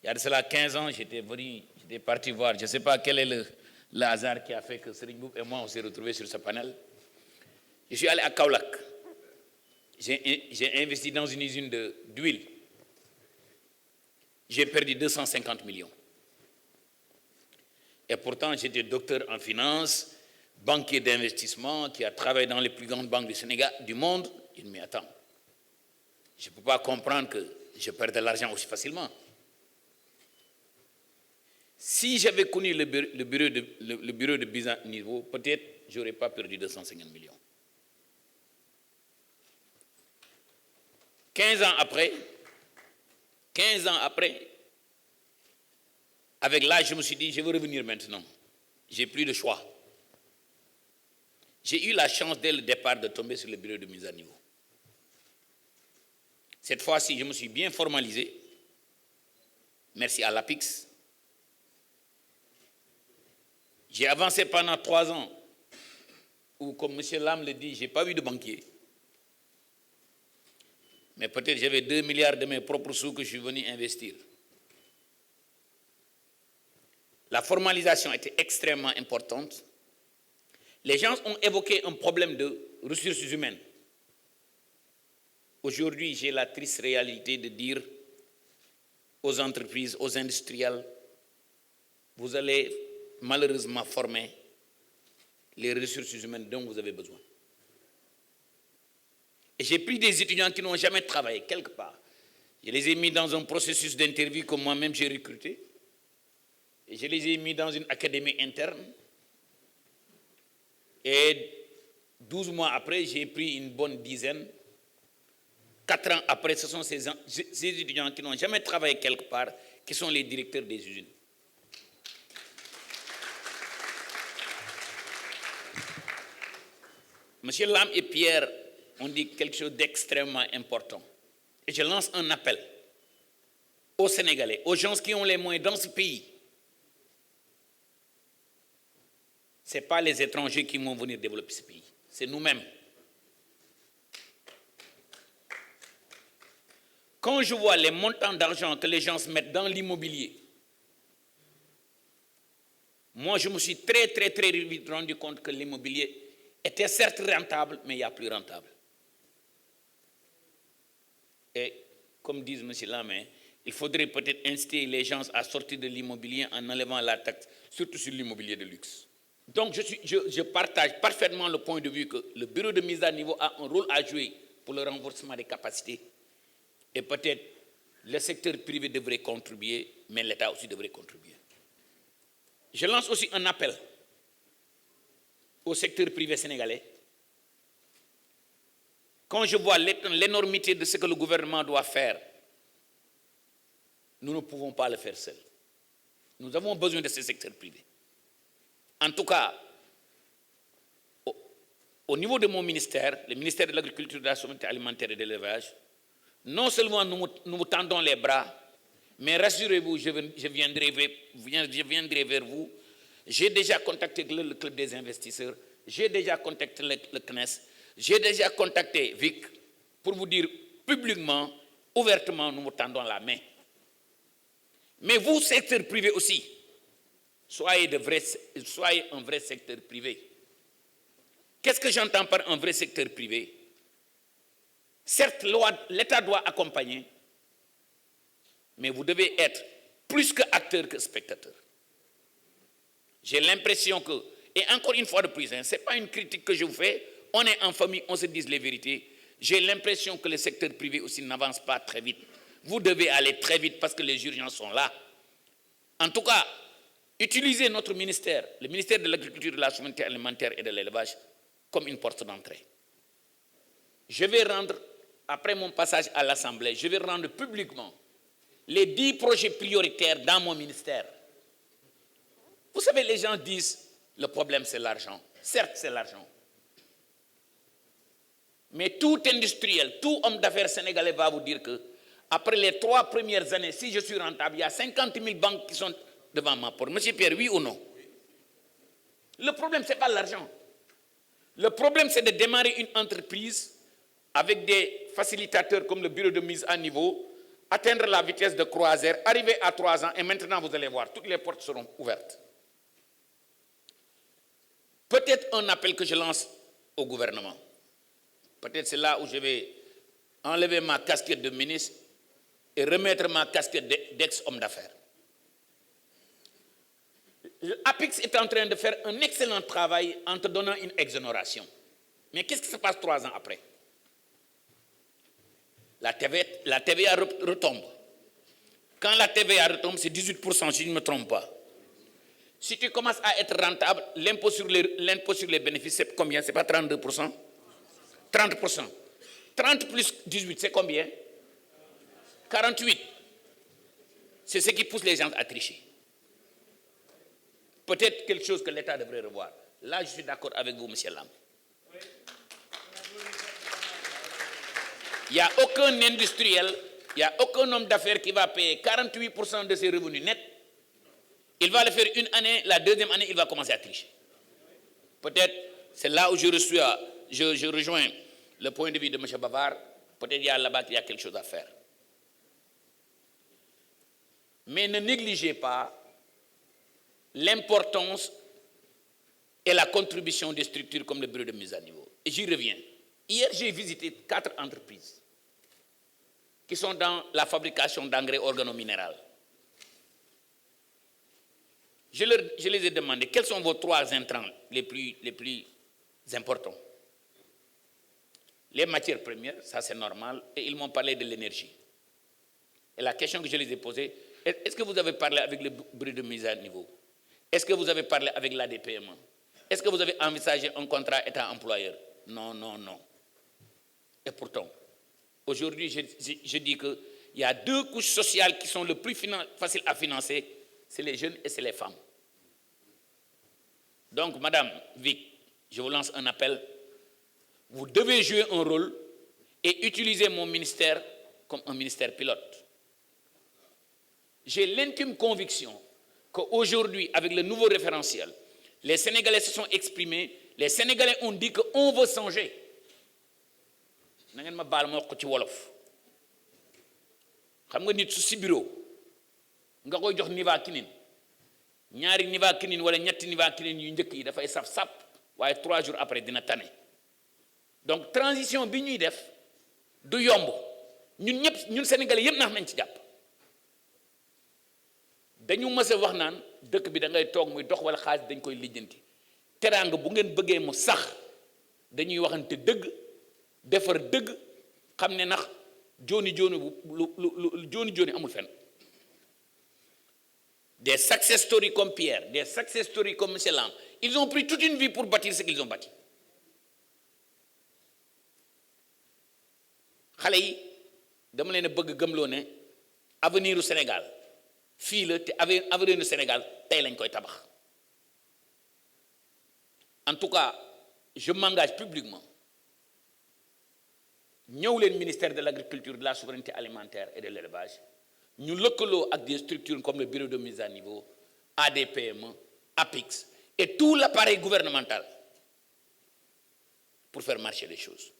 Il y a de cela 15 ans, j'étais parti voir, je ne sais pas quel est le hasard qui a fait que Serigne Mboup et moi, on s'est retrouvés sur ce panel. Je suis allé à Kaolack. J'ai investi dans une usine d'huile. J'ai perdu 250 millions. Et pourtant, j'étais docteur en finance, banquier d'investissement, qui a travaillé dans les plus grandes banques du Sénégal, du monde. Il me dit, attends, je ne peux pas comprendre que je perds de l'argent aussi facilement. Si j'avais connu le bureau de business niveau, peut-être je n'aurais pas perdu 250 millions. 15 ans après, avec l'âge, je me suis dit, je veux revenir maintenant. J'ai plus de choix. J'ai eu la chance dès le départ de tomber sur le bureau de mise à niveau. Cette fois-ci, je me suis bien formalisé. Merci à l'APIX. J'ai avancé pendant 3 ans, où, comme M. Lam le dit, je n'ai pas vu de banquier. Mais peut-être j'avais 2 milliards de mes propres sous que je suis venu investir. La formalisation était extrêmement importante. Les gens ont évoqué un problème de ressources humaines. Aujourd'hui, j'ai la triste réalité de dire aux entreprises, aux industriels, vous allez malheureusement former les ressources humaines dont vous avez besoin. Et j'ai pris des étudiants qui n'ont jamais travaillé quelque part. Je les ai mis dans un processus d'interview que moi-même j'ai recruté. Et je les ai mis dans une académie interne. Et 12 mois après, j'ai pris une bonne dizaine. 4 ans après, ce sont ces étudiants qui n'ont jamais travaillé quelque part qui sont les directeurs des usines. Monsieur Lam et Pierre ont dit quelque chose d'extrêmement important. Et je lance un appel aux Sénégalais, aux gens qui ont les moyens dans ce pays. Ce n'est pas les étrangers qui vont venir développer ce pays, c'est nous-mêmes. Quand je vois les montants d'argent que les gens se mettent dans l'immobilier, moi je me suis très vite rendu compte que l'immobilier était certes rentable, mais il y a plus rentable. Et comme dit M. Lamé, il faudrait peut-être inciter les gens à sortir de l'immobilier en enlevant la taxe, surtout sur l'immobilier de luxe. Donc je partage parfaitement le point de vue que le bureau de mise à niveau a un rôle à jouer pour le renforcement des capacités. Et peut-être le secteur privé devrait contribuer, mais l'État aussi devrait contribuer. Je lance aussi un appel au secteur privé sénégalais. Quand je vois l'énormité de ce que le gouvernement doit faire, nous ne pouvons pas le faire seuls. Nous avons besoin de ce secteur privé. En tout cas, au niveau de mon ministère, le ministère de l'Agriculture, de la Souveraineté alimentaire et de l'élevage, non seulement nous tendons les bras, mais rassurez-vous, je viendrai vers vous. J'ai déjà contacté le club des investisseurs, j'ai déjà contacté le CNES, j'ai déjà contacté Vic pour vous dire publiquement, ouvertement, nous vous tendons la main. Mais vous, secteur privé aussi, soyez un vrai secteur privé. Qu'est-ce que j'entends par un vrai secteur privé? Certes, l'État doit accompagner, mais vous devez être plus qu'acteur que spectateur. J'ai l'impression que, et encore une fois de plus, ce n'est pas une critique que je vous fais, on est en famille, on se dit les vérités. J'ai l'impression que le secteur privé aussi n'avance pas très vite. Vous devez aller très vite parce que les urgences sont là. En tout cas, utilisez notre ministère, le ministère de l'Agriculture, de la Souveraineté alimentaire et de l'élevage, comme une porte d'entrée. Je vais rendre, après mon passage à l'Assemblée, je vais rendre publiquement les 10 projets prioritaires dans mon ministère. Vous savez, les gens disent, le problème c'est l'argent. Certes, c'est l'argent. Mais tout industriel, tout homme d'affaires sénégalais va vous dire que, après les 3 premières années, si je suis rentable, il y a 50 000 banques qui sont devant ma porte. Monsieur Pierre, oui ou non? Le problème, ce n'est pas l'argent. Le problème, c'est de démarrer une entreprise avec des facilitateurs comme le bureau de mise à niveau, atteindre la vitesse de croisière, arriver à 3 ans, et maintenant vous allez voir, toutes les portes seront ouvertes. Peut-être un appel que je lance au gouvernement. Peut-être c'est là où je vais enlever ma casquette de ministre et remettre ma casquette d'ex-homme d'affaires. L'APIX est en train de faire un excellent travail en te donnant une exonération. Mais qu'est-ce qui se passe 3 ans après? La TVA retombe. Quand la TVA retombe, c'est 18%, si je ne me trompe pas. Si tu commences à être rentable, l'impôt sur les bénéfices, c'est combien? Ce n'est pas 32%? 30%. 30 plus 18, c'est combien? 48. C'est ce qui pousse les gens à tricher. Peut-être quelque chose que l'État devrait revoir. Là, je suis d'accord avec vous, M. Lam. Il n'y a aucun industriel, il n'y a aucun homme d'affaires qui va payer 48% de ses revenus nets. Il va le faire une année, la deuxième année, il va commencer à tricher. Peut-être, c'est là où je rejoins le point de vue de M. Bavard. Peut-être il y a là-bas qu'il y a quelque chose à faire. Mais ne négligez pas l'importance et la contribution des structures comme le bureau de mise à niveau. Et j'y reviens. Hier, j'ai visité 4 entreprises qui sont dans la fabrication d'engrais organominéral. Je les ai demandé quels sont vos 3 intrants les plus importants. Les matières premières, ça c'est normal, et ils m'ont parlé de l'énergie. Et la question que je les ai posée, est-ce que vous avez parlé avec le bureau de mise à niveau? Est-ce que vous avez parlé avec l'ADPME? Est-ce que vous avez envisagé un contrat État-employeur? Non, non, non. Et pourtant, aujourd'hui, je dis qu'il y a 2 couches sociales qui sont le plus faciles à financer, c'est les jeunes et c'est les femmes. Donc, Madame Vic, je vous lance un appel. Vous devez jouer un rôle et utiliser mon ministère comme un ministère pilote. J'ai l'intime conviction qu'aujourd'hui, avec le nouveau référentiel, les Sénégalais se sont exprimés, les Sénégalais ont dit qu'on veut changer. Na ngeen ma baal ma wax ko ci wolof xam nga nit su si bureau nga koy jox Nivaquine ñaari Nivaquine wala ñetti Nivaquine yu njëkk yi dafay saf sap waaye 3 jours après dina tane. Donc transition bi ñuy def du yomb ñun Sénégalais yëpp nax nañ ci jàpp. dañu mës a wax naan dëkk bi da ngay toog muy dox wala xaalis dañ koy lijjanti teraanga bu ngeen bëggee mu sax dañuy waxante dëgg defar dëgg xam ne ndax jooni jooni amul fenn. Des success stories comme Pierre, des success stories comme M. Lam, ils ont pris toute une vie pour bâtir ce qu'ils ont bâti. xale yi dama leen a bëgg gëmloo ne avenir u Sénégal fii la te avenir u Sénégal tey lañ koy tabax. En tout cas, je m'engage publiquement. ñëw leen ministère de l'agriculture, de la souveraineté alimentaire et de l'élevage ñu lëkkaloo ak des structures comme le bureau de mise à niveau, ADPME, APIX et tout l'appareil gouvernemental pour faire marcher les choses.